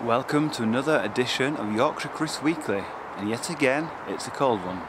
Welcome to another edition of Yorkshire Kris Weekly, and yet again it's a cold one.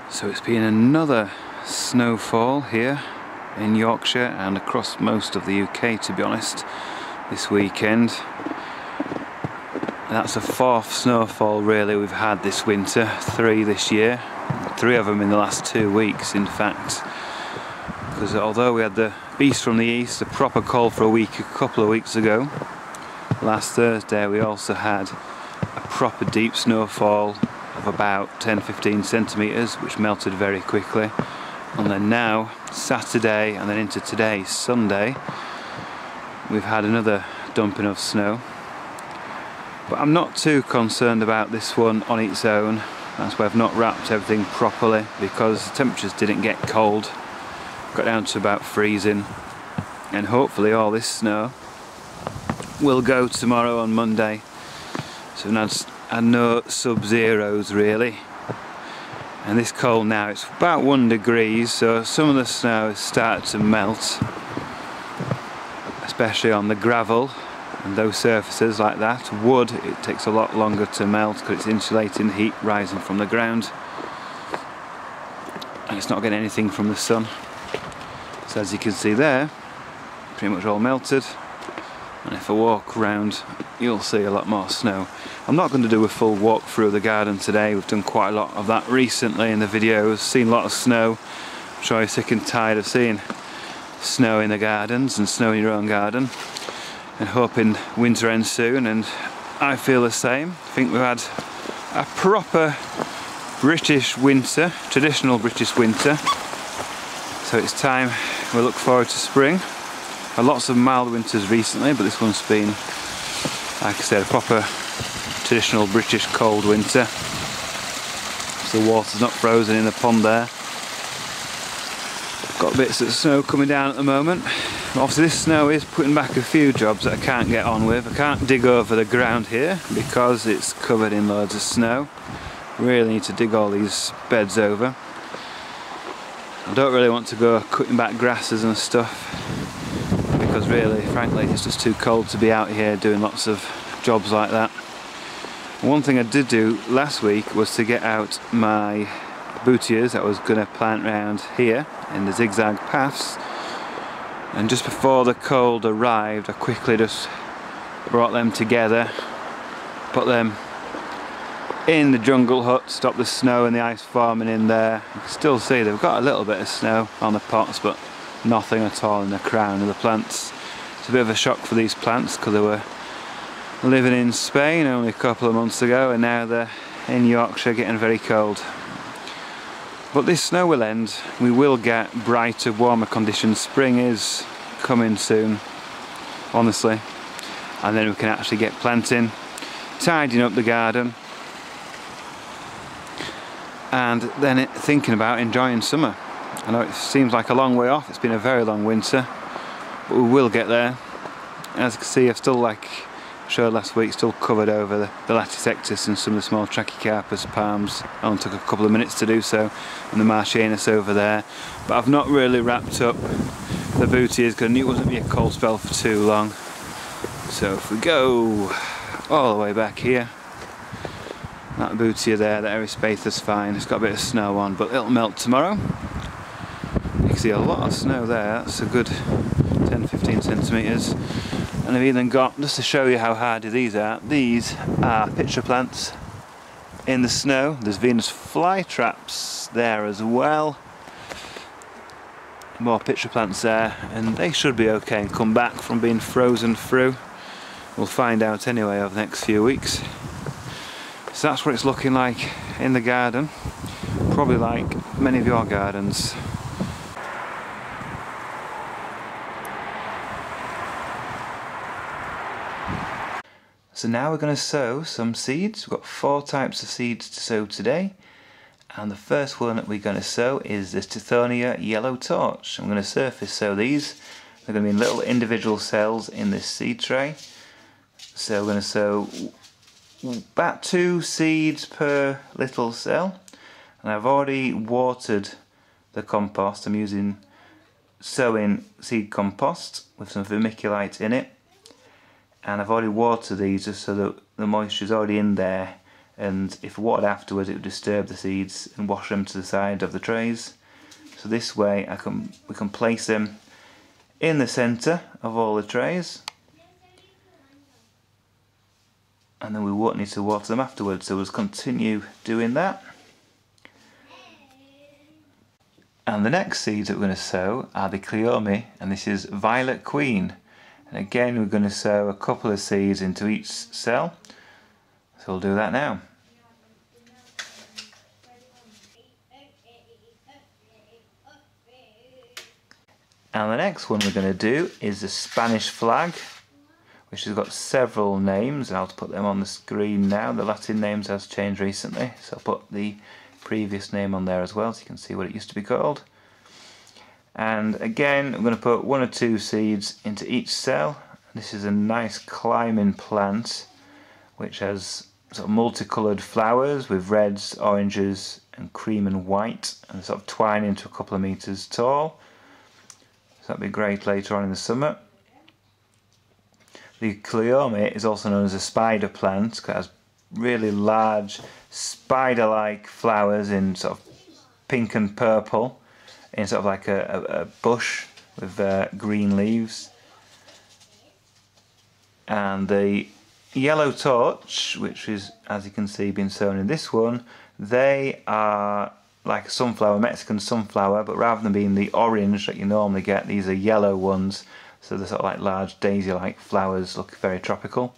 So it's been another snowfall here in Yorkshire and across most of the UK, to be honest, this weekend. And that's the fourth snowfall really we've had this winter, 3 this year, 3 of them in the last 2 weeks in fact. Because although we had the beast from the east, a proper cold for a couple of weeks ago, last Thursday we also had a proper deep snowfall of about 10-15 centimetres, which melted very quickly. And then now, Saturday and then into today, Sunday, we've had another dumping of snow. But I'm not too concerned about this one on its own. That's why I've not wrapped everything properly, because the temperatures didn't get cold. Got down to about freezing, and hopefully all this snow will go tomorrow on Monday. So no sub-zeros really. And this cold now, it's about 1 degree, so some of the snow has started to melt, especially on the gravel and those surfaces like that. Wood, it takes a lot longer to melt because it's insulating heat rising from the ground, and it's not getting anything from the sun. So as you can see there, pretty much all melted. And if I walk around, you'll see a lot more snow. I'm not going to do a full walk through the garden today. We've done quite a lot of that recently in the videos, seen a lot of snow. I'm sure you're sick and tired of seeing snow in the gardens and snow in your own garden, and hoping winter ends soon, and I feel the same. I think we've had a proper British winter, traditional British winter, so it's time we look forward to spring. Had lots of mild winters recently, but this one's been, like I said, a proper traditional British cold winter. So the water's not frozen in the pond there. Got bits of snow coming down at the moment. Obviously this snow is putting back a few jobs that I can't get on with. I can't dig over the ground here because it's covered in loads of snow. Really need to dig all these beds over. I don't really want to go cutting back grasses and stuff, because really, frankly, it's just too cold to be out here doing lots of jobs like that. One thing I did do last week was to get out my bootias that I was going to plant around here in the zigzag paths, and just before the cold arrived I quickly just brought them together, put them in the jungle hut, stop the snow and the ice forming in there. You can still see they've got a little bit of snow on the pots, but nothing at all in the crown of the plants. It's a bit of a shock for these plants because they were living in Spain only a couple of months ago, and now they're in Yorkshire getting very cold. But this snow will end. We will get brighter, warmer conditions. Spring is coming soon, honestly, and then we can actually get planting, tidying up the garden, and then thinking about enjoying summer. I know it seems like a long way off, it's been a very long winter, but we will get there. As you can see, I've still, like I showed last week, still covered over the Latticectus and some of the small Trachycarpus palms. It only took a couple of minutes to do so, and the Martianus over there. But I've not really wrapped up the bootias because I knew it wasn't going to be a cold spell for too long. So if we go all the way back here, that bootia there, the Erispathus fine, it's got a bit of snow on, but it'll melt tomorrow. You can see a lot of snow there, that's a good 10-15 centimetres. And I've even got, just to show you how hardy these are pitcher plants in the snow. There's Venus flytraps there as well. more pitcher plants there, and they should be okay and come back from being frozen through. We'll find out anyway over the next few weeks. So that's what it's looking like in the garden, probably like many of your gardens. So now we're going to sow some seeds. We've got 4 types of seeds to sow today. And the first one that we're going to sow is this Tithonia yellow torch. I'm going to surface sow these. They're going to be in little individual cells in this seed tray. So we're going to sow about 2 seeds per little cell. And I've already watered the compost. I'm using Sowing seed compost with some vermiculite in it. And I've already watered these just so that the moisture's already in there, and if watered afterwards it would disturb the seeds and wash them to the side of the trays. So this way we can place them in the centre of all the trays, and then we won't need to water them afterwards, so we'll continue doing that. And the next seeds that we're going to sow are the Cleome, and this is Violet Queen. And again, we're going to sow a couple of seeds into each cell. So we'll do that now. And the next one we're going to do is the Spanish flag, which has got several names, and I'll put them on the screen now. The Latin names has changed recently, so I'll put the previous name on there as well so you can see what it used to be called. And again, I'm going to put 1 or 2 seeds into each cell. This is a nice climbing plant which has sort of multicoloured flowers with reds, oranges and cream and white, and sort of twining to a couple of metres tall. So that'd be great later on in the summer. The Cleome is also known as a spider plant because it has really large spider-like flowers in sort of pink and purple, in sort of like a bush with green leaves. And the yellow torch, which is, as you can see, been sown in this one, they are like a sunflower, Mexican sunflower, but rather than being the orange that you normally get, these are yellow ones, so they're sort of like large daisy-like flowers, look very tropical.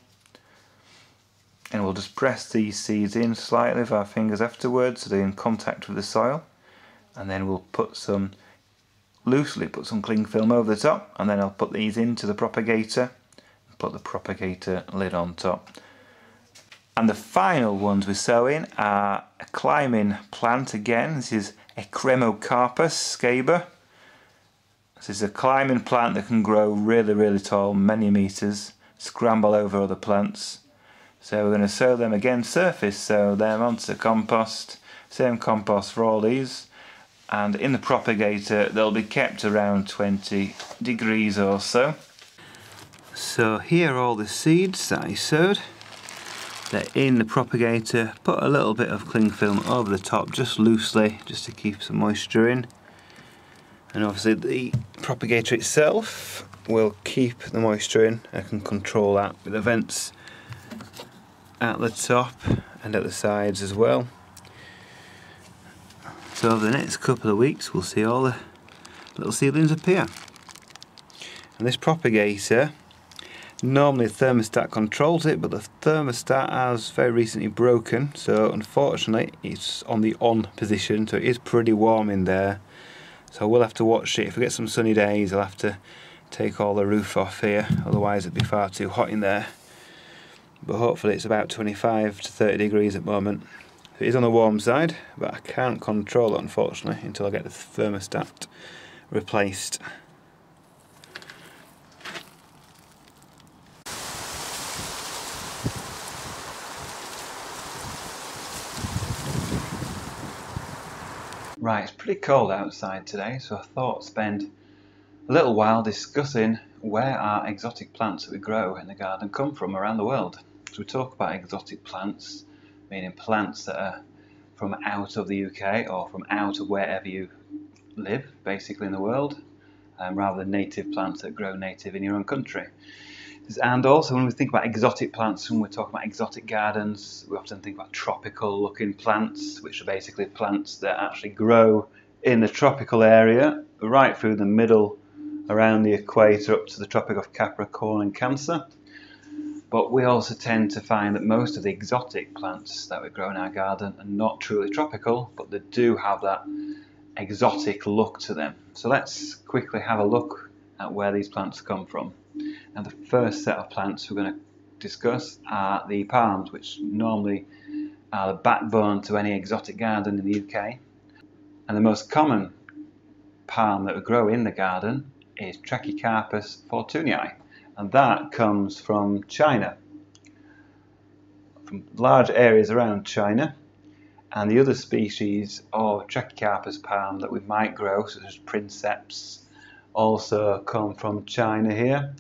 And we'll just press these seeds in slightly with our fingers afterwards so they're in contact with the soil. And then we'll loosely put some cling film over the top, and then I'll put these into the propagator and put the propagator lid on top. And the final ones we're sowing are a climbing plant again. This is Ecremocarpus scaber. This is a climbing plant that can grow really, really tall, many metres, scramble over other plants. So we're going to sow them again, surface sow them onto the compost, same compost for all these. And in the propagator they'll be kept around 20 degrees or so. So here are all the seeds that I sowed. They're in the propagator. Put a little bit of cling film over the top, just loosely, just to keep some moisture in. And obviously the propagator itself will keep the moisture in. I can control that with the vents at the top and at the sides as well. So over the next couple of weeks we'll see all the little seedlings appear. And this propagator, normally the thermostat controls it, but the thermostat has very recently broken, so unfortunately it's on the on position, so it is pretty warm in there. So we'll have to watch it. If we get some sunny days I'll have to take all the roof off here, otherwise it'd be far too hot in there. But hopefully it's about 25 to 30 degrees at the moment. It is on the warm side, but I can't control it unfortunately until I get the thermostat replaced. Right, it's pretty cold outside today, so I thought I'd spend a little while discussing where our exotic plants that we grow in the garden come from around the world. So we talk about exotic plants, meaning plants that are from out of the UK or from out of wherever you live, basically in the world, rather than native plants that grow native in your own country. And also when we think about exotic plants, when we're talking about exotic gardens, we often think about tropical looking plants, which are basically plants that actually grow in the tropical area right through the middle around the equator up to the Tropic of Capricorn and Cancer. But we also tend to find that most of the exotic plants that we grow in our garden are not truly tropical, but they do have that exotic look to them. So let's quickly have a look at where these plants come from. Now the first set of plants we're going to discuss are the palms, which normally are the backbone to any exotic garden in the UK. And the most common palm that we grow in the garden is Trachycarpus fortunei, and that comes from China, from large areas around China. And the other species of Trachycarpus palm that we might grow, such as Princeps, also come from China here.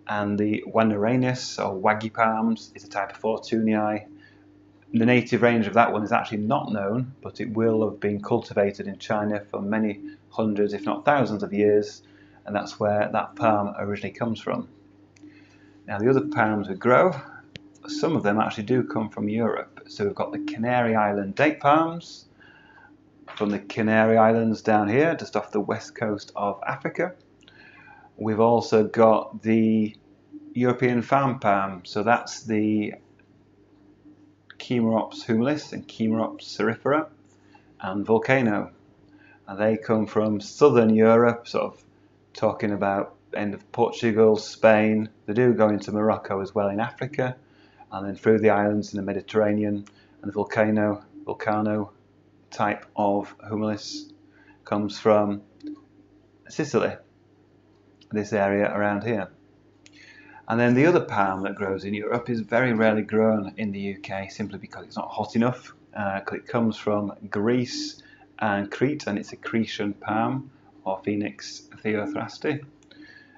And the Wanneranius or waggy palms is a type of fortunei. The native range of that one is actually not known, but it will have been cultivated in China for many hundreds, if not thousands of years, and that's where that palm originally comes from. Now the other palms we grow, some of them actually do come from Europe. So we've got the Canary Island date palms from the Canary Islands down here, just off the west coast of Africa. We've also got the European farm palm, so that's the Chimerops humilis and Chimerops cerifera and Volcano, and they come from southern Europe, sort of talking about end of Portugal, Spain. They do go into Morocco as well in Africa, and then through the islands in the Mediterranean. And the volcano type of humilis comes from Sicily, this area around here. And then the other palm that grows in Europe is very rarely grown in the UK, simply because it's not hot enough, because it comes from Greece and Crete, and it's a Cretan palm, or Phoenix theophrasti,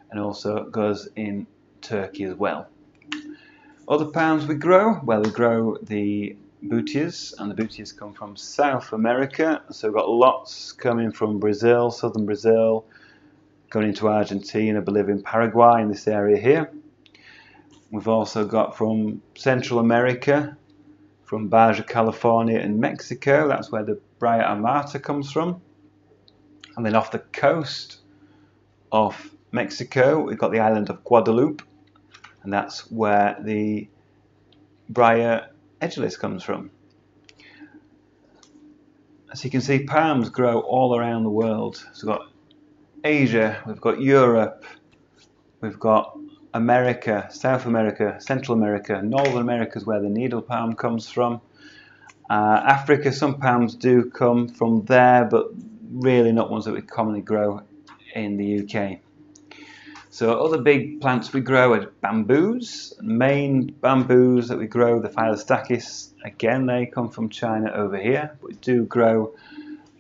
and also goes in Turkey as well. Other palms we grow, well, we grow the butias, and the butias come from South America, so we've got lots coming from Brazil, southern Brazil, going into Argentina, Bolivia and Paraguay in this area here. We've also got from Central America, from Baja California and Mexico, that's where the Bria armata comes from. And then off the coast of Mexico, we've got the island of Guadeloupe, and that's where the Bria edulis comes from. As you can see, palms grow all around the world. So we've got Asia, we've got Europe, we've got America, South America, Central America, Northern America is where the needle palm comes from. Africa, some palms do come from there, but really not ones that we commonly grow in the UK. So other big plants we grow are bamboos. Main bamboos that we grow, the Phylostachys, again they come from China over here, but we do grow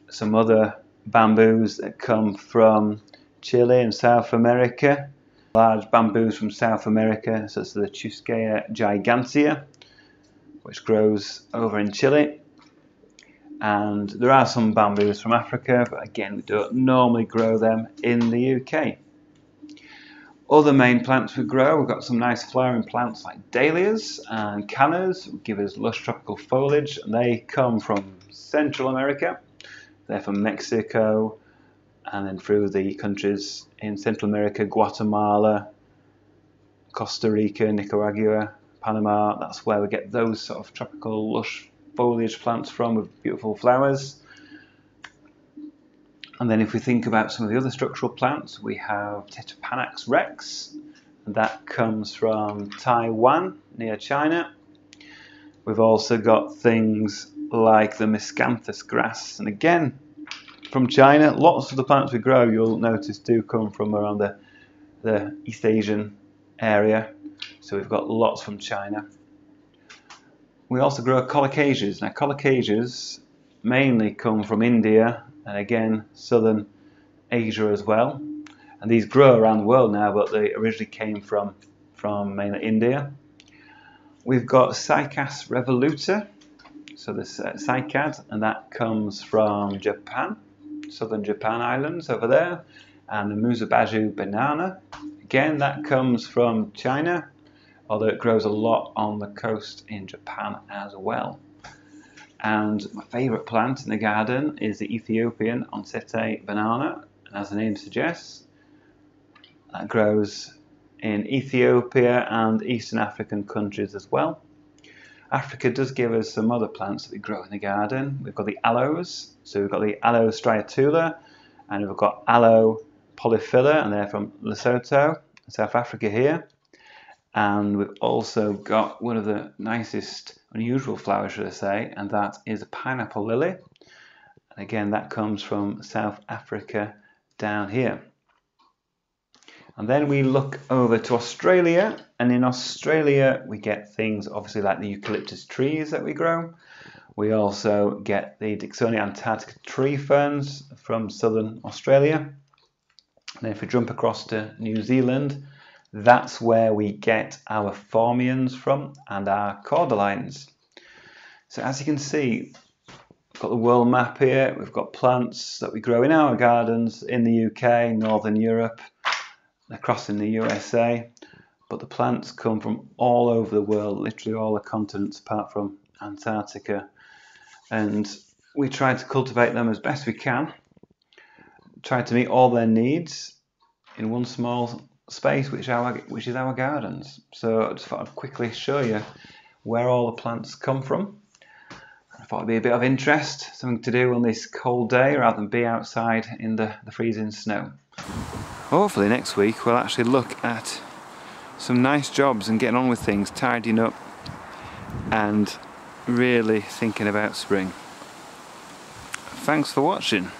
some other bamboos that come from Chile and South America. Large bamboos from South America, such as the Chusquea gigantea, which grows over in Chile. And there are some bamboos from Africa, but again we don't normally grow them in the UK. Other main plants we grow, we've got some nice flowering plants like dahlias and cannas, which give us lush tropical foliage, and they come from Central America. They're from Mexico, and then through the countries in Central America, Guatemala, Costa Rica, Nicaragua, Panama. That's where we get those sort of tropical lush foliage plants from with beautiful flowers. And then if we think about some of the other structural plants, we have Tetapanax rex, and that comes from Taiwan near China. We've also got things like the miscanthus grass, and again from China. Lots of the plants we grow, you'll notice, do come from around the East Asian area, so we've got lots from China. We also grow colocasias. Now colocasias mainly come from India and again southern Asia as well, and these grow around the world now, but they originally came from mainly India. We've got Cycas revoluta, so this cycad, and that comes from Japan, southern Japan islands over there. And the Musabaju banana, again that comes from China, although it grows a lot on the coast in Japan as well. And my favourite plant in the garden is the Ethiopian Onsete banana, as the name suggests, that grows in Ethiopia and Eastern African countries as well. Africa does give us some other plants that we grow in the garden. We've got the aloes, so we've got the Aloe striatula, and we've got Aloe polyphylla, and they're from Lesotho, South Africa here. And we've also got one of the nicest, unusual flowers, should I say, and that is a pineapple lily. And again, that comes from South Africa down here. And then we look over to Australia, and in Australia we get things obviously like the eucalyptus trees that we grow. We also get the Tithonia Antarctica tree ferns from southern Australia. And then if we jump across to New Zealand, that's where we get our phormions from and our cordylines. So as you can see, we've got the world map here. We've got plants that we grow in our gardens in the UK, Northern Europe, across in the USA, but the plants come from all over the world, literally all the continents apart from Antarctica, and we try to cultivate them as best we can, try to meet all their needs in one small space, which is our gardens. So I just thought I'd quickly show you where all the plants come from. I thought it'd be a bit of interest, something to do on this cold day rather than be outside in the freezing snow. Hopefully next week we'll actually look at some nice jobs and getting on with things, tidying up and really thinking about spring. Thanks for watching.